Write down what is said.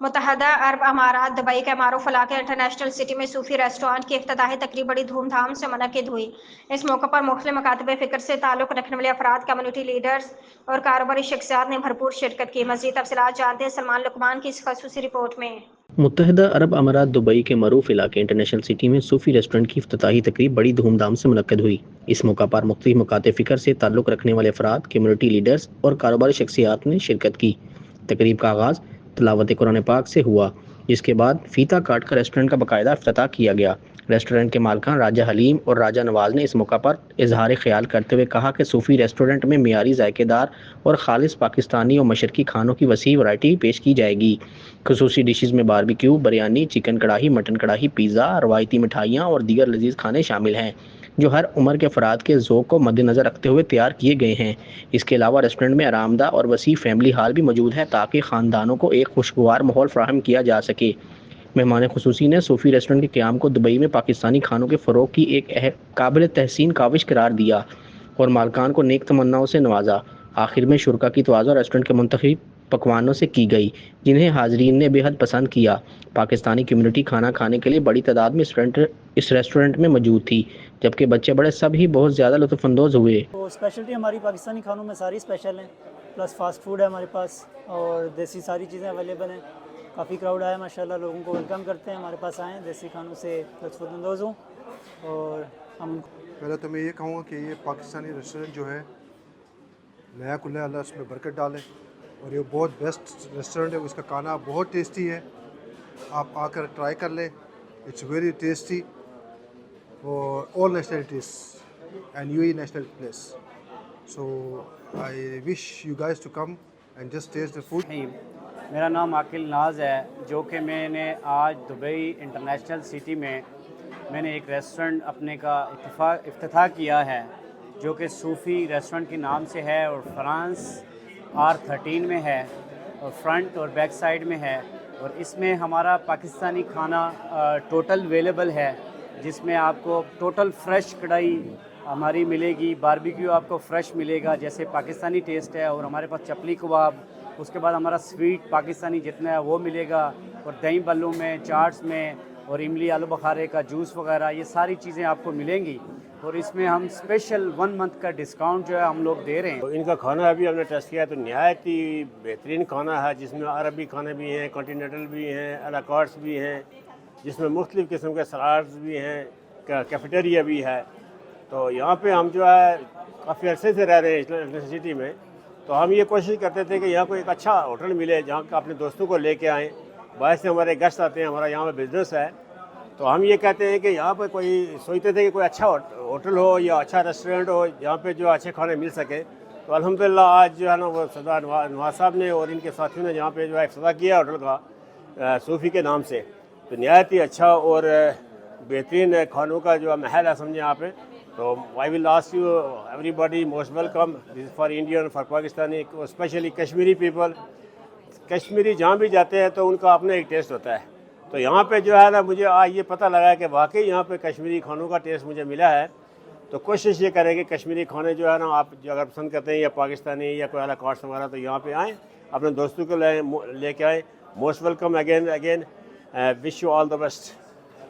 मुत्तहदा अरब अमारात दुबई के मारूफ इलाके इंटरनेशनल सिटी में सूफी रेस्टोरेंट की इफ्तिताही तकरीब बड़ी धूमधाम से मुनक्किद हुई। इस मौके पर मुख्तलिफ मकातब फ़िक्र से ताल्लुक़ रखने वाले अफराद, कम्युनिटी लीडर्स और कारोबारी शख्सियात ने भरपूर शिरकत की। मज़ीद तफसीलात जानते हैं सलमान लुकमान की इस खसूसी रिपोर्ट में। मुत्तहदा अरब अमारात दुबई के मरूफ इलाके इंटरनेशनल सिटी में सूफी रेस्टोरेंट की इफ्तिताही तकरीब बड़ी धूमधाम से मुनक्किद हुई। इस मौका पर मुख्तलिफ मकाते फ़िक्र से ताल्लुक़ रखने वाले अफराद, कम्युनिटी लीडर्स और कारोबारी शख्सियात ने शिरकत की। तकरीब का आगाज़ तिलावत कुरान पाक से हुआ, जिसके बाद फीता काट कर रेस्टोरेंट का बाकायदा इफ्तिताह किया गया। रेस्टोरेंट के मालिकान राजा हलीम और राजा नवाज ने इस मौका पर इजहार ख्याल करते हुए कहा कि सूफी रेस्टोरेंट में मियारी, जायकेदार और खालिस पाकिस्तानी और मशरकी खानों की वसी वैरायटी पेश की जाएगी। खसूसी डिशेज़ में बारबेक्यू, बिरयानी, चिकन कढ़ाई, मटन कढ़ाई, पिज़्ज़ा, रवायती मिठाइयाँ और दीगर लजीज खाने शामिल हैं, जो हर उम्र के अफराद के ज़ौक़ को मद्देनज़र रखते हुए तैयार किए गए हैं। इसके अलावा रेस्टोरेंट में आरामदा और वसी फैमिली हॉल भी मौजूद है, ताकि ख़ानदानों को एक खुशगवार माहौल फराहम किया जा सके। मेहमान खुसूसी ने सूफी रेस्टोरेंट के क़याम को दुबई में पाकिस्तानी खानों के फ़रोग़ की एक काबिल तहसीन काविश करार दिया और मालिकान को नेक तमन्नाओं से नवाजा। आखिर में शुरका की तवाज़ो रेस्टोरेंट के मुंतखब पकवानों से की गई, जिन्हें हाजरीन ने बेहद पसंद किया। पाकिस्तानी कम्युनिटी खाना खाने के लिए बड़ी तादाद में इस रेस्टोरेंट में मौजूद थी, जबकि बच्चे बड़े सभी बहुत ज़्यादा लुत्फ़अंदोज़ हुए। तो स्पेशलिटी हमारी पाकिस्तानी खानों में सारी स्पेशल हैं, प्लस फास्ट फूड है हमारे पास और देसी सारी चीज़ें अवेलेबल हैं। काफ़ी क्राउड आया माशाल्लाह, लोगों को वेलकम करते हैं, हमारे पास आएँ, देसी खानों से लुत्फ़अंदोज़ हों। और हम पहले तो मैं ये कहूँगा कि ये पाकिस्तानी रेस्टोरेंट जो है नया खुला है, अल्लाह उसमें बरकत डाले और ये बहुत बेस्ट रेस्टोरेंट है। इसका खाना बहुत टेस्टी है, आप आकर ट्राई कर लें। It's very tasty for all nationalities and UAE national place. So I wish you guys to come and just taste the food. मेरा नाम आकिल नाज है, जो कि मैंने आज दुबई इंटरनेशनल सिटी में मैंने एक रेस्टोरेंट अपने का इफ्तिताह किया है, जो कि सूफ़ी रेस्टोरेंट के नाम से है और फ्रांस R13 में है और फ्रंट और बैक साइड में है। और इसमें हमारा पाकिस्तानी खाना टोटल अवेलेबल है, जिसमें आपको टोटल फ्रेश कढ़ाई हमारी मिलेगी, बारबेक्यू आपको फ्रेश मिलेगा जैसे पाकिस्तानी टेस्ट है, और हमारे पास चपली कबाब, उसके बाद हमारा स्वीट पाकिस्तानी जितना है वो मिलेगा, और दही बल्लू में, चाट्स में, और इमली आलू बुखारे का जूस वगैरह, ये सारी चीज़ें आपको मिलेंगी। और इसमें हम स्पेशल 1 मंथ का डिस्काउंट जो है हम लोग दे रहे हैं। तो इनका खाना अभी हमने टेस्ट किया है, तो नहायत ही बेहतरीन खाना है, जिसमें अरबी खाने भी हैं, कॉन्टिनेंटल भी हैं, अला कार्ट्स भी हैं, जिसमें मुख्तलिफ़ किस्म के सलाड्स भी हैं, कैफेटेरिया भी है। तो यहाँ पे हम जो है काफ़ी अरसे से रह रहे हैं इंटरनेशनल सिटी में, तो हम ये कोशिश करते थे कि यहाँ कोई एक अच्छा होटल मिले जहाँ का अपने दोस्तों को लेके आएँ। बाहर से हमारे गेस्ट आते हैं, हमारा यहाँ पे बिज़नेस है, तो हम ये कहते हैं कि यहाँ पे कोई सोचते थे कि कोई अच्छा होटल हो या अच्छा रेस्टोरेंट हो जहाँ पे जो अच्छे खाने मिल सके। तो अल्हम्दुलिल्लाह आज जो है ना वो सरदार नवाज साहब ने और इनके साथियों ने यहाँ पे जो है इफ्तिताह किया होटल का सूफ़ी के नाम से। तो नहायत ही अच्छा और बेहतरीन खानों का जो महल है समझे यहाँ पे। तो I will ask you everybody most welcome, this for Indian, for Pakistani, specially Kashmiri people. Kashmiri जहाँ भी जाते हैं तो उनका अपना एक टेस्ट होता है। तो यहाँ पे जो है ना मुझे आज ये पता लगा कि वाकई यहाँ पे कश्मीरी खानों का टेस्ट मुझे मिला है। तो कोशिश ये करें कि कश्मीरी खाने जो है ना आप जो अगर पसंद करते हैं या पाकिस्तानी या कोई अला कार्ट्स वगैरह, तो यहाँ पे आएँ, अपने दोस्तों को लेके आएँ। Most welcome again, wish you all the best.